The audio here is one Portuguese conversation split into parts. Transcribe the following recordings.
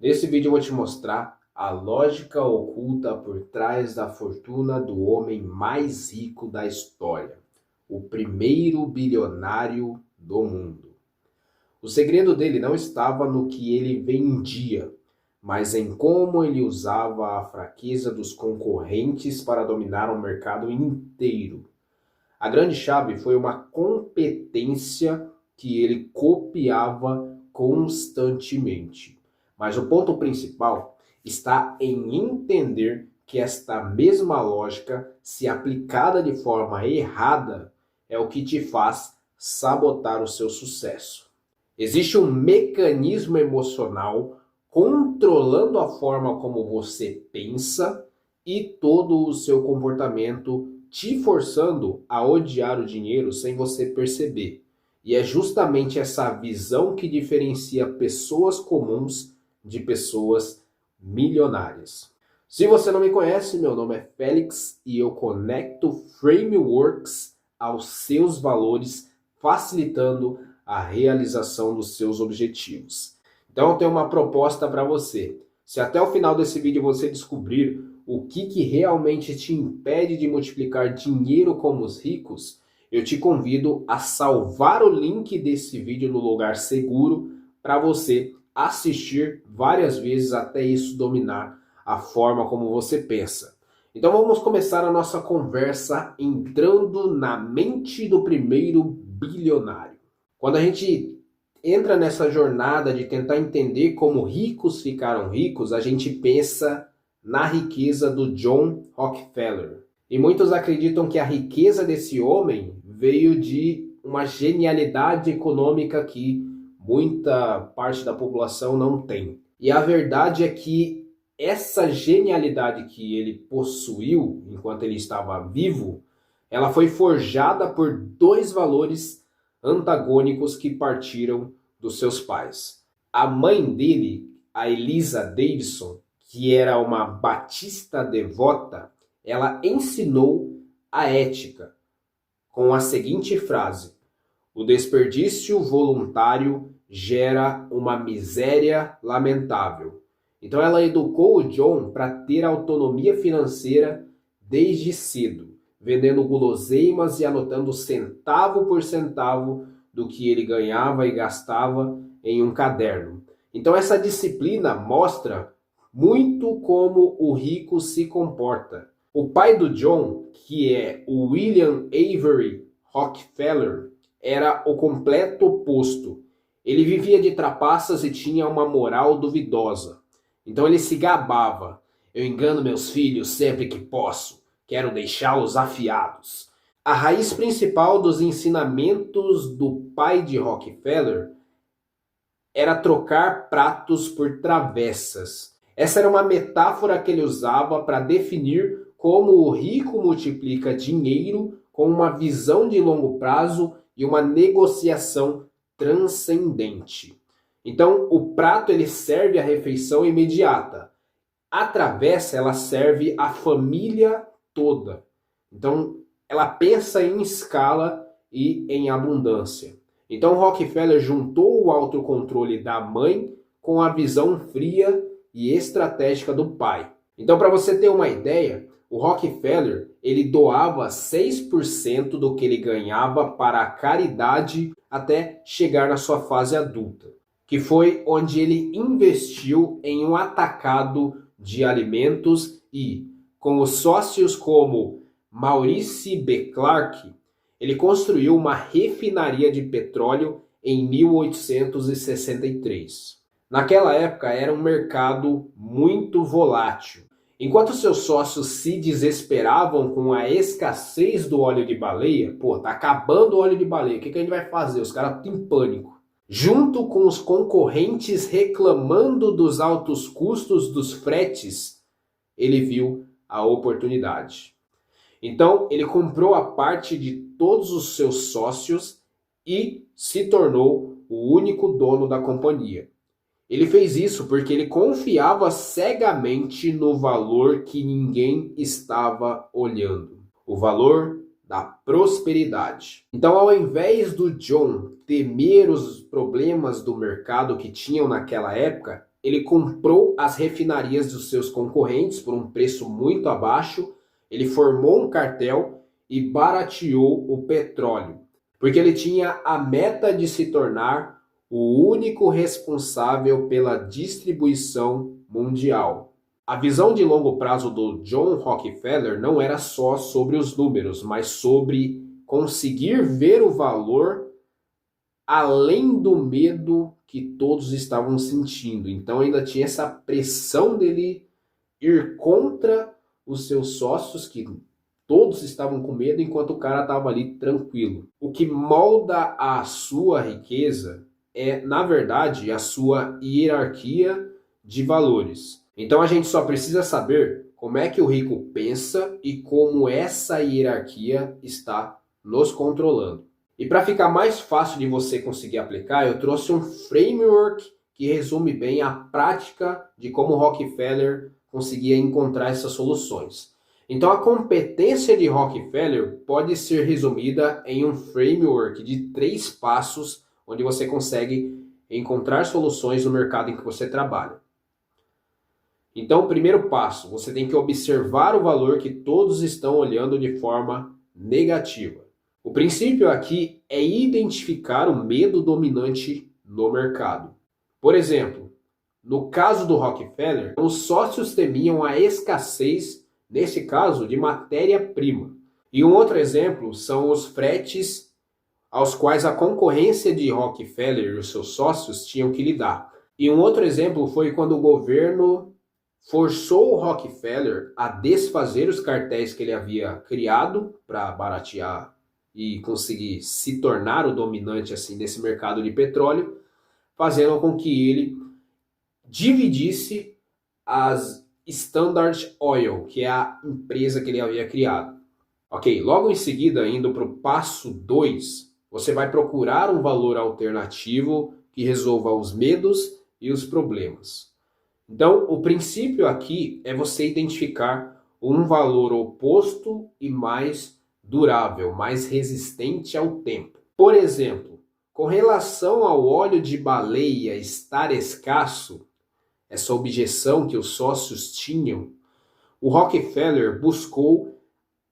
Nesse vídeo eu vou te mostrar a lógica oculta por trás da fortuna do homem mais rico da história, o primeiro bilionário do mundo. O segredo dele não estava no que ele vendia, mas em como ele usava a fraqueza dos concorrentes para dominar o mercado inteiro. A grande chave foi uma competência que ele copiava constantemente. Mas o ponto principal está em entender que esta mesma lógica, se aplicada de forma errada, é o que te faz sabotar o seu sucesso. Existe um mecanismo emocional controlando a forma como você pensa e todo o seu comportamento, te forçando a odiar o dinheiro sem você perceber. E é justamente essa visão que diferencia pessoas comuns de pessoas milionárias. Se você não me conhece, meu nome é Félix e eu conecto frameworks aos seus valores, facilitando a realização dos seus objetivos. Então eu tenho uma proposta para você. Se até o final desse vídeo você descobrir o que realmente te impede de multiplicar dinheiro como os ricos, eu te convido a salvar o link desse vídeo no lugar seguro para você assistir várias vezes até isso dominar a forma como você pensa. Então vamos começar a nossa conversa entrando na mente do primeiro bilionário. Quando a gente entra nessa jornada de tentar entender como ricos ficaram ricos, a gente pensa na riqueza do John Rockefeller. E muitos acreditam que a riqueza desse homem veio de uma genialidade econômica que muita parte da população não tem. E a verdade é que essa genialidade que ele possuiu enquanto ele estava vivo, ela foi forjada por dois valores antagônicos que partiram dos seus pais. A mãe dele, a Eliza Davidson, que era uma batista devota, ela ensinou a ética com a seguinte frase: o desperdício voluntário gera uma miséria lamentável. Então ela educou o John para ter autonomia financeira desde cedo, vendendo guloseimas e anotando centavo por centavo do que ele ganhava e gastava em um caderno. Então essa disciplina mostra muito como o rico se comporta. O pai do John, que é o William Avery Rockefeller, era o completo oposto. Ele vivia de trapaças e tinha uma moral duvidosa. Então ele se gabava: eu engano meus filhos sempre que posso, quero deixá-los afiados. A raiz principal dos ensinamentos do pai de Rockefeller era trocar pratos por travessas. Essa era uma metáfora que ele usava para definir como o rico multiplica dinheiro com uma visão de longo prazo e uma negociação transcendente. Então, o prato ele serve a refeição imediata. A travessa ela serve a família toda. Então, ela pensa em escala e em abundância. Então, Rockefeller juntou o autocontrole da mãe com a visão fria e estratégica do pai. Então, para você ter uma ideia, o Rockefeller ele doava 6% do que ele ganhava para a caridade até chegar na sua fase adulta, que foi onde ele investiu em um atacado de alimentos e, com os sócios como Maurice B. Clark, ele construiu uma refinaria de petróleo em 1863. Naquela época era um mercado muito volátil. Enquanto seus sócios se desesperavam com a escassez do óleo de baleia, tá acabando o óleo de baleia, o que a gente vai fazer? Os caras estão em pânico. Junto com os concorrentes reclamando dos altos custos dos fretes, ele viu a oportunidade. Então, ele comprou a parte de todos os seus sócios e se tornou o único dono da companhia. Ele fez isso porque ele confiava cegamente no valor que ninguém estava olhando, o valor da prosperidade. Então, ao invés do John temer os problemas do mercado que tinham naquela época, ele comprou as refinarias dos seus concorrentes por um preço muito abaixo, ele formou um cartel e barateou o petróleo, porque ele tinha a meta de se tornar o único responsável pela distribuição mundial. A visão de longo prazo do John Rockefeller não era só sobre os números, mas sobre conseguir ver o valor além do medo que todos estavam sentindo. Então ainda tinha essa pressão dele ir contra os seus sócios, que todos estavam com medo, enquanto o cara estava ali tranquilo. O que molda a sua riqueza é, na verdade, a sua hierarquia de valores. Então a gente só precisa saber como é que o rico pensa e como essa hierarquia está nos controlando. E para ficar mais fácil de você conseguir aplicar, eu trouxe um framework que resume bem a prática de como Rockefeller conseguia encontrar essas soluções. Então a competência de Rockefeller pode ser resumida em um framework de 3 passos, onde você consegue encontrar soluções no mercado em que você trabalha. Então, o primeiro passo, você tem que observar o valor que todos estão olhando de forma negativa. O princípio aqui é identificar o medo dominante no mercado. Por exemplo, no caso do Rockefeller, os sócios temiam a escassez, nesse caso, de matéria-prima. E um outro exemplo são os fretes aos quais a concorrência de Rockefeller e os seus sócios tinham que lidar. E um outro exemplo foi quando o governo forçou o Rockefeller a desfazer os cartéis que ele havia criado para baratear e conseguir se tornar o dominante assim nesse mercado de petróleo, fazendo com que ele dividisse as Standard Oil, que é a empresa que ele havia criado. Ok, logo em seguida, indo para o passo 2, você vai procurar um valor alternativo que resolva os medos e os problemas. Então, o princípio aqui é você identificar um valor oposto e mais durável, mais resistente ao tempo. Por exemplo, com relação ao óleo de baleia estar escasso, essa objeção que os sócios tinham, o Rockefeller buscou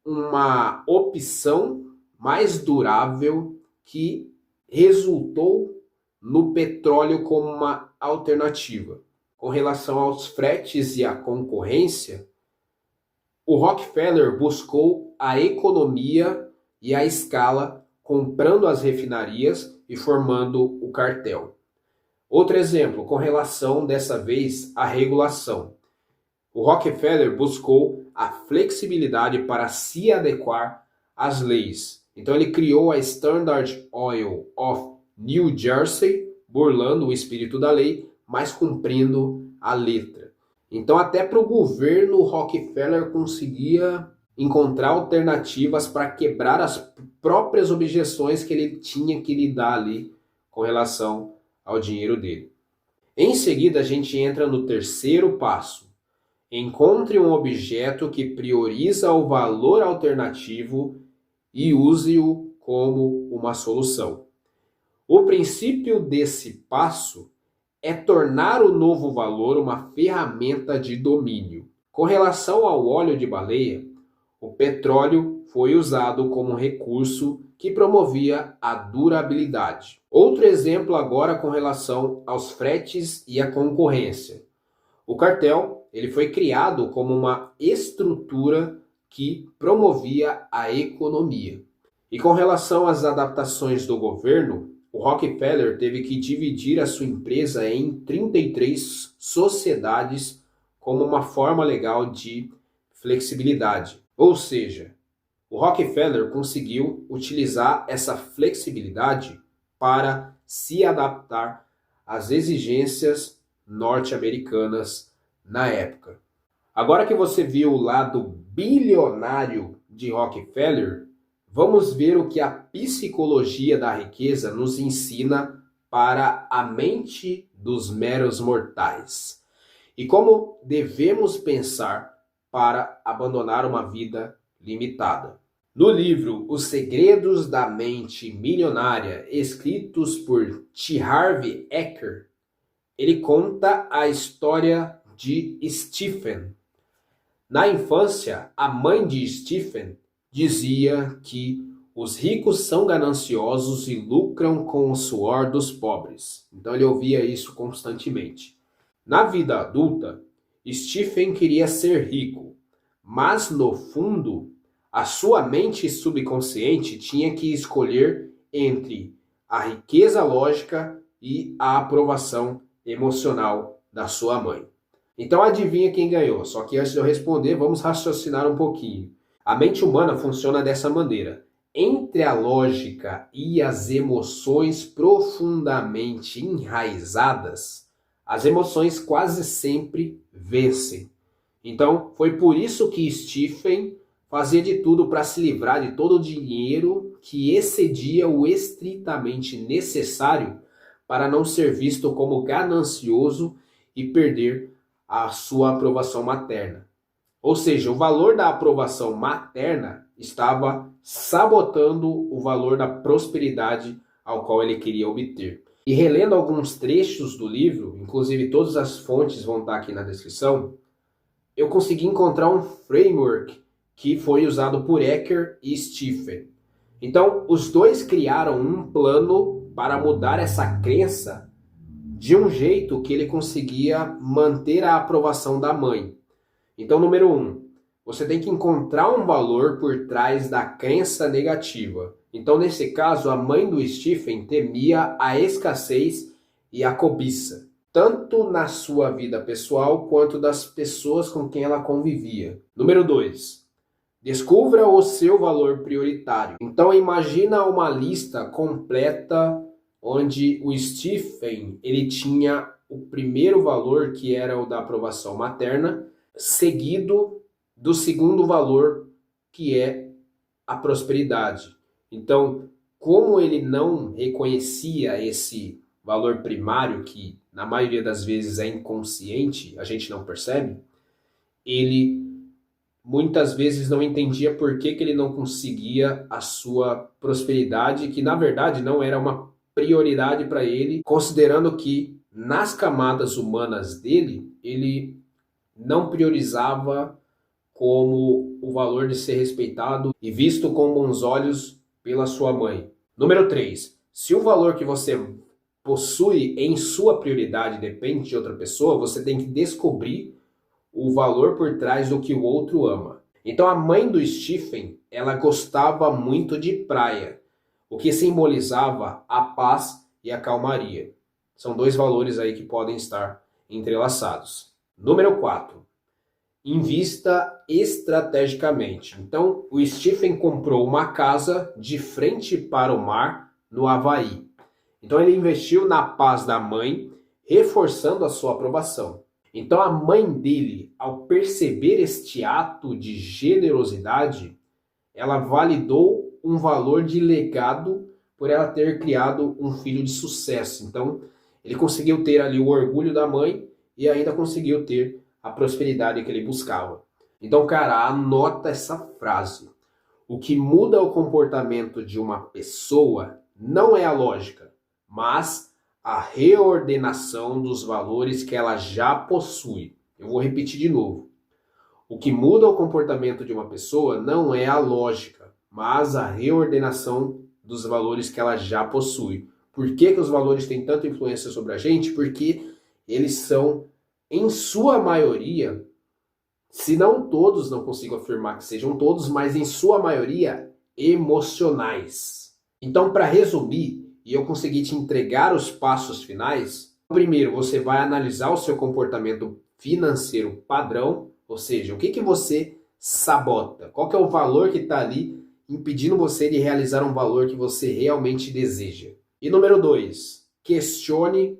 uma opção mais durável que resultou no petróleo como uma alternativa. Com relação aos fretes e à concorrência, o Rockefeller buscou a economia e a escala, comprando as refinarias e formando o cartel. Outro exemplo, com relação dessa vez à regulação. O Rockefeller buscou a flexibilidade para se adequar às leis. Então ele criou a Standard Oil of New Jersey, burlando o espírito da lei, mas cumprindo a letra. Então até para o governo, o Rockefeller conseguia encontrar alternativas para quebrar as próprias objeções que ele tinha que lidar ali com relação ao dinheiro dele. Em seguida, a gente entra no terceiro passo. Encontre um objeto que prioriza o valor alternativo e use-o como uma solução. O princípio desse passo é tornar o novo valor uma ferramenta de domínio. Com relação ao óleo de baleia, o petróleo foi usado como recurso que promovia a durabilidade. Outro exemplo agora com relação aos fretes e à concorrência. O cartel ele foi criado como uma estrutura que promovia a economia. E com relação às adaptações do governo, o Rockefeller teve que dividir a sua empresa em 33 sociedades como uma forma legal de flexibilidade. Ou seja, o Rockefeller conseguiu utilizar essa flexibilidade para se adaptar às exigências norte-americanas na época. Agora que você viu o lado bilionário de Rockefeller, vamos ver o que a psicologia da riqueza nos ensina para a mente dos meros mortais e como devemos pensar para abandonar uma vida limitada. No livro Os Segredos da Mente Milionária, escritos por T. Harv Eker, ele conta a história de Stephen. Na infância, a mãe de Stephen dizia que os ricos são gananciosos e lucram com o suor dos pobres. Então ele ouvia isso constantemente. Na vida adulta, Stephen queria ser rico, mas no fundo, a sua mente subconsciente tinha que escolher entre a riqueza lógica e a aprovação emocional da sua mãe. Então adivinha quem ganhou? Só que antes de eu responder, vamos raciocinar um pouquinho. A mente humana funciona dessa maneira. Entre a lógica e as emoções profundamente enraizadas, as emoções quase sempre vencem. Então, foi por isso que Stephen fazia de tudo para se livrar de todo o dinheiro que excedia o estritamente necessário para não ser visto como ganancioso e perder a sua aprovação materna. Ou seja, o valor da aprovação materna estava sabotando o valor da prosperidade ao qual ele queria obter. E relendo alguns trechos do livro, inclusive todas as fontes vão estar aqui na descrição, eu consegui encontrar um framework que foi usado por Eker e Stephen. Então, os dois criaram um plano para mudar essa crença de um jeito que ele conseguia manter a aprovação da mãe. Então, número 1, você tem que encontrar um valor por trás da crença negativa. Então, nesse caso, a mãe do Stephen temia a escassez e a cobiça, tanto na sua vida pessoal quanto das pessoas com quem ela convivia. Número 2, descubra o seu valor prioritário. Então, imagina uma lista completa onde o Stephen ele tinha o primeiro valor, que era o da aprovação materna, seguido do segundo valor, que é a prosperidade. Então, como ele não reconhecia esse valor primário, que na maioria das vezes é inconsciente, a gente não percebe, ele muitas vezes não entendia por que ele não conseguia a sua prosperidade, que na verdade não era uma prioridade para ele, considerando que nas camadas humanas dele, ele não priorizava como o valor de ser respeitado e visto com bons olhos pela sua mãe. Número 3. Se o valor que você possui em sua prioridade depende de outra pessoa, você tem que descobrir o valor por trás do que o outro ama. Então a mãe do Stephen, ela gostava muito de praia, o que simbolizava a paz e a calmaria. São dois valores aí que podem estar entrelaçados. Número 4. Invista estrategicamente. Então, o Stephen comprou uma casa de frente para o mar no Havaí. Então, ele investiu na paz da mãe, reforçando a sua aprovação. Então, a mãe dele, ao perceber este ato de generosidade, ela validou um valor de legado por ela ter criado um filho de sucesso. Então, ele conseguiu ter ali o orgulho da mãe e ainda conseguiu ter a prosperidade que ele buscava. Então, cara, anota essa frase. O que muda o comportamento de uma pessoa não é a lógica, mas a reordenação dos valores que ela já possui. Eu vou repetir de novo. O que muda o comportamento de uma pessoa não é a lógica, mas a reordenação dos valores que ela já possui. Por que os valores têm tanta influência sobre a gente? Porque eles são, em sua maioria, se não todos, não consigo afirmar que sejam todos, mas em sua maioria, emocionais. Então, para resumir, e eu conseguir te entregar os passos finais, primeiro você vai analisar o seu comportamento financeiro padrão, ou seja, o que você sabota, qual que é o valor que está ali impedindo você de realizar um valor que você realmente deseja. E número 2, questione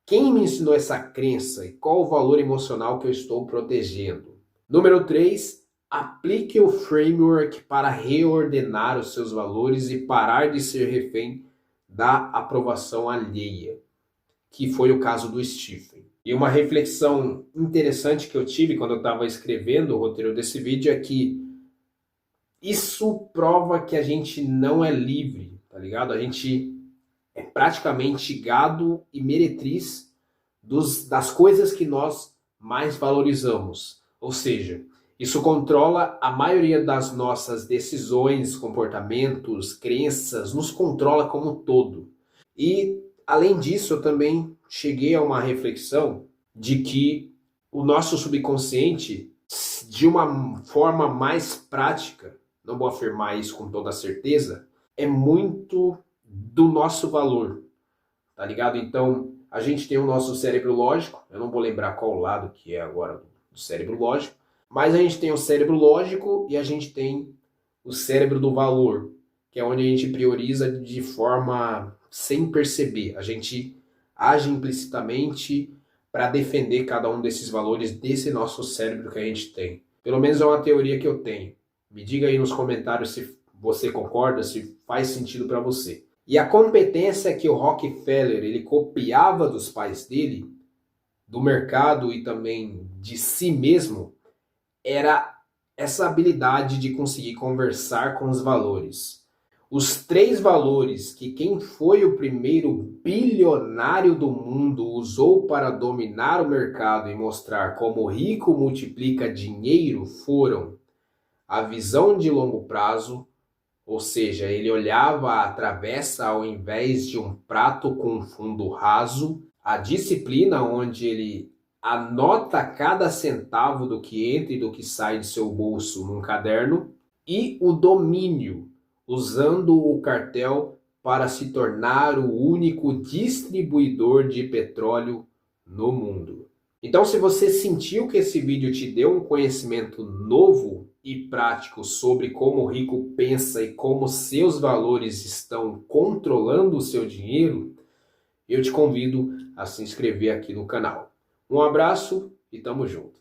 quem me ensinou essa crença e qual o valor emocional que eu estou protegendo. Número 3, aplique o framework para reordenar os seus valores e parar de ser refém da aprovação alheia, que foi o caso do Stephen. E uma reflexão interessante que eu tive quando eu estava escrevendo o roteiro desse vídeo é que isso prova que a gente não é livre, tá ligado? A gente é praticamente gado e meretriz das coisas que nós mais valorizamos. Ou seja, isso controla a maioria das nossas decisões, comportamentos, crenças, nos controla como um todo. E, além disso, eu também cheguei a uma reflexão de que o nosso subconsciente, de uma forma mais prática, não vou afirmar isso com toda certeza, é muito do nosso valor, tá ligado? Então, a gente tem o nosso cérebro lógico, eu não vou lembrar qual lado que é agora do cérebro lógico, mas a gente tem o cérebro lógico e a gente tem o cérebro do valor, que é onde a gente prioriza de forma sem perceber. A gente age implicitamente para defender cada um desses valores desse nosso cérebro que a gente tem. Pelo menos é uma teoria que eu tenho. Me diga aí nos comentários se você concorda, se faz sentido para você. E a competência que o Rockefeller ele copiava dos pais dele, do mercado e também de si mesmo, era essa habilidade de conseguir conversar com os valores. Os 3 valores que quem foi o primeiro bilionário do mundo usou para dominar o mercado e mostrar como o rico multiplica dinheiro foram a visão de longo prazo, ou seja, ele olhava a travessa ao invés de um prato com fundo raso, a disciplina, onde ele anota cada centavo do que entra e do que sai de seu bolso num caderno, e o domínio, usando o cartel para se tornar o único distribuidor de petróleo no mundo. Então, se você sentiu que esse vídeo te deu um conhecimento novo e prático sobre como o rico pensa e como seus valores estão controlando o seu dinheiro, eu te convido a se inscrever aqui no canal. Um abraço e tamo junto!